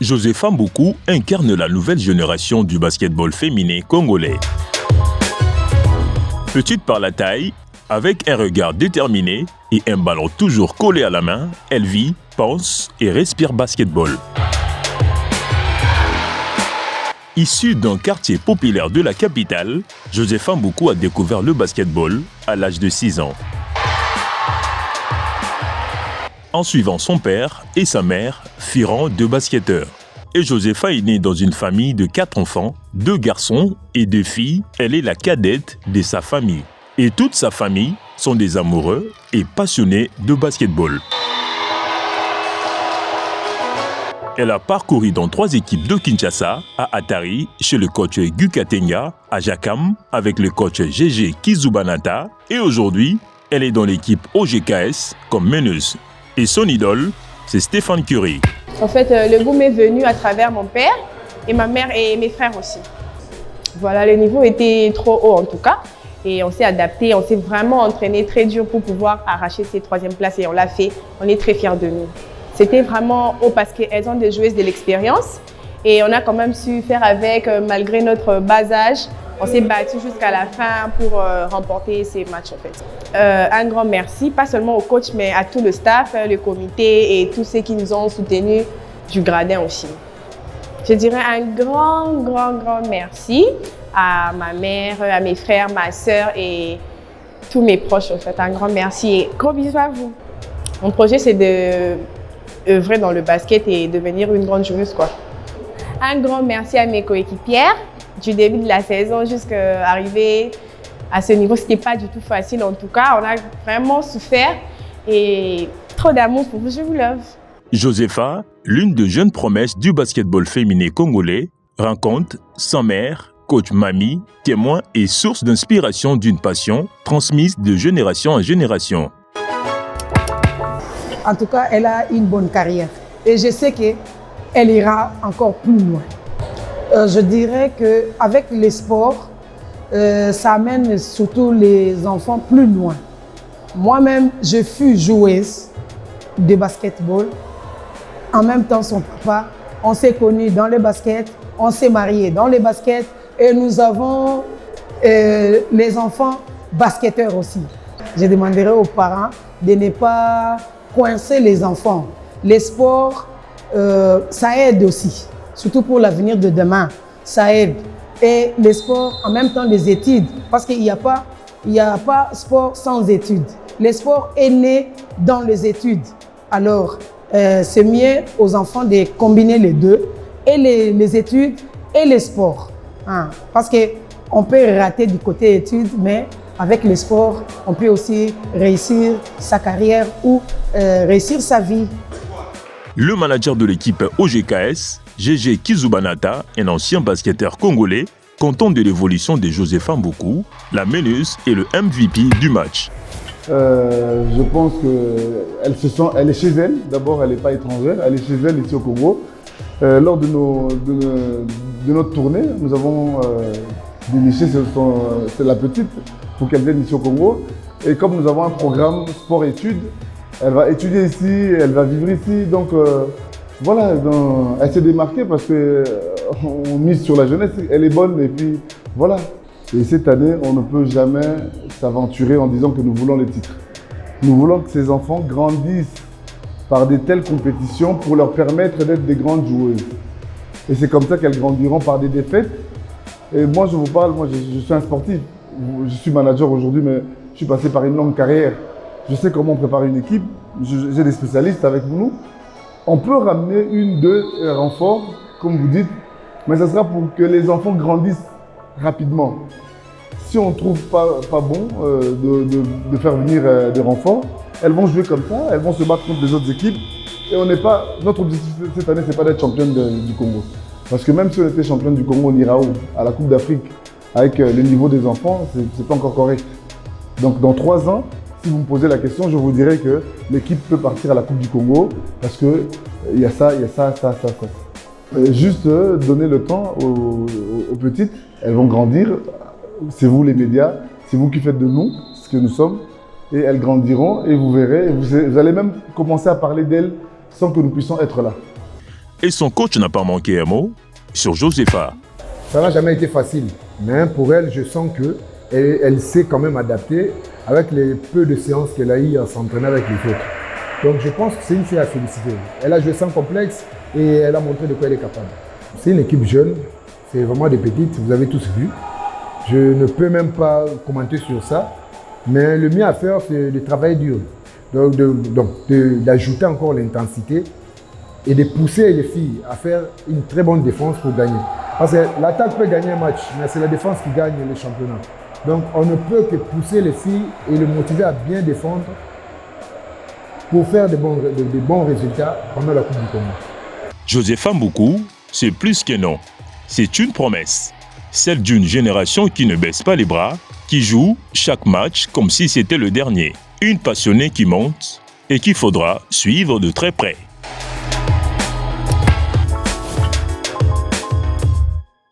Josepha Mboukou incarne la nouvelle génération du basketball féminin congolais. Petite par la taille, avec un regard déterminé et un ballon toujours collé à la main, elle vit, pense et respire basketball. Issue d'un quartier populaire de la capitale, Josepha Mboukou a découvert le basketball à l'âge de 6 ans. En suivant son père et sa mère, firent deux basketteurs. Et Josepha est née dans une famille de 4 enfants, 2 garçons et 2 filles. Elle est la cadette de sa famille. Et toute sa famille sont des amoureux et passionnés de basketball. Elle a parcouru dans 3 équipes de Kinshasa, à Atari, chez le coach Guy Katenga, à Jakam, avec le coach GG Kizubanata. Et aujourd'hui, elle est dans l'équipe OGKS comme meneuse. Et son idole, c'est Stéphane Curry. En fait, le goût m'est venu à travers mon père et ma mère et mes frères aussi. Voilà, le niveau était trop haut en tout cas. Et on s'est adapté, on s'est vraiment entraîné très dur pour pouvoir arracher ces 3e places et on l'a fait. On est très fiers de nous. C'était vraiment haut parce qu'elles ont des joueuses de l'expérience et on a quand même su faire avec malgré notre bas âge. On s'est battu jusqu'à la fin pour remporter ces matchs en fait. Un grand merci, pas seulement au coach, mais à tout le staff, le comité et tous ceux qui nous ont soutenus du gradin aussi. Je dirais un grand merci à ma mère, à mes frères, ma sœur et tous mes proches en fait. Un grand merci et gros bisous à vous. Mon projet c'est de œuvrer dans le basket et devenir une grande joueuse quoi. Un grand merci à mes coéquipières. Du début de la saison jusqu'à arriver à ce niveau, c'était pas du tout facile. En tout cas, on a vraiment souffert et trop d'amour pour vous, je vous love. Josepha, l'une des jeunes promesses du basketball féminin congolais, rencontre sa mère, coach Mami, témoin et source d'inspiration d'une passion transmise de génération en génération. En tout cas, elle a une bonne carrière et je sais qu'elle ira encore plus loin. Je dirais qu'avec les sports, ça amène surtout les enfants plus loin. Moi-même, je fus joueuse de basketball. En même temps, son papa, on s'est connus dans les baskets, on s'est mariés dans les baskets et nous avons les enfants basketteurs aussi. Je demanderai aux parents de ne pas coincer les enfants. Les sports, ça aide aussi. Surtout pour l'avenir de demain, ça aide. Et les sports, en même temps les études, parce qu'il n'y a pas sport sans études. Le sport est né dans les études. Alors, c'est mieux aux enfants de combiner les deux, et les études et les sports. Parce qu'on peut rater du côté études, mais avec le sport, on peut aussi réussir sa carrière ou réussir sa vie. Le manager de l'équipe OGKS, GG Kizubanata, un ancien basketteur congolais, content de l'évolution de Josepha Mboukou, la meneuse et le MVP du match. Je pense qu'elle est chez elle. D'abord, elle n'est pas étrangère, elle est chez elle ici au Congo. Lors de notre tournée, nous avons déniché la petite pour qu'elle vienne ici au Congo. Et comme nous avons un programme sport-études, elle va étudier ici, elle va vivre ici. Donc voilà, elle s'est démarquée parce qu'on mise sur la jeunesse, elle est bonne et puis voilà. Et cette année, on ne peut jamais s'aventurer en disant que nous voulons les titres. Nous voulons que ces enfants grandissent par de telles compétitions pour leur permettre d'être des grandes joueuses. Et c'est comme ça qu'elles grandiront par des défaites. Et moi, je vous parle, je suis un sportif. Je suis manager aujourd'hui, mais je suis passé par une longue carrière. Je sais comment préparer une équipe. J'ai des spécialistes avec nous. On peut ramener 1-2 renforts, comme vous dites, mais ce sera pour que les enfants grandissent rapidement. Si on ne trouve pas bon de faire venir des renforts, elles vont jouer comme ça, elles vont se battre contre les autres équipes. Et notre objectif cette année, ce n'est pas d'être championne du Congo. Parce que même si on était championne du Congo, on ira où? À la Coupe d'Afrique, avec le niveau des enfants, ce n'est pas encore correct. Donc dans 3 ans, si vous me posez la question, je vous dirais que l'équipe peut partir à la Coupe du Congo parce qu'il y a ça. Juste donner le temps aux petites, elles vont grandir. C'est vous les médias, c'est vous qui faites de nous ce que nous sommes. Et elles grandiront et vous verrez, vous allez même commencer à parler d'elles sans que nous puissions être là. Et son coach n'a pas manqué un mot sur Josefa. Ça n'a jamais été facile, mais pour elle, je sens qu'elle s'est quand même adaptée avec les peu de séances qu'elle a eues à s'entraîner avec les autres. Donc je pense que c'est une fille à féliciter. Elle a joué sans complexe et elle a montré de quoi elle est capable. C'est une équipe jeune, c'est vraiment des petites, vous avez tous vu. Je ne peux même pas commenter sur ça, mais le mieux à faire, c'est de travailler dur. Donc d'ajouter encore l'intensité et de pousser les filles à faire une très bonne défense pour gagner. Parce que l'attaque peut gagner un match, mais c'est la défense qui gagne le championnat. Donc on ne peut que pousser les filles et les motiver à bien défendre pour faire de bons résultats pendant la Coupe du Congo. Josefa Mboukou, c'est plus qu'un nom. C'est une promesse. Celle d'une génération qui ne baisse pas les bras, qui joue chaque match comme si c'était le dernier. Une passionnée qui monte et qu'il faudra suivre de très près.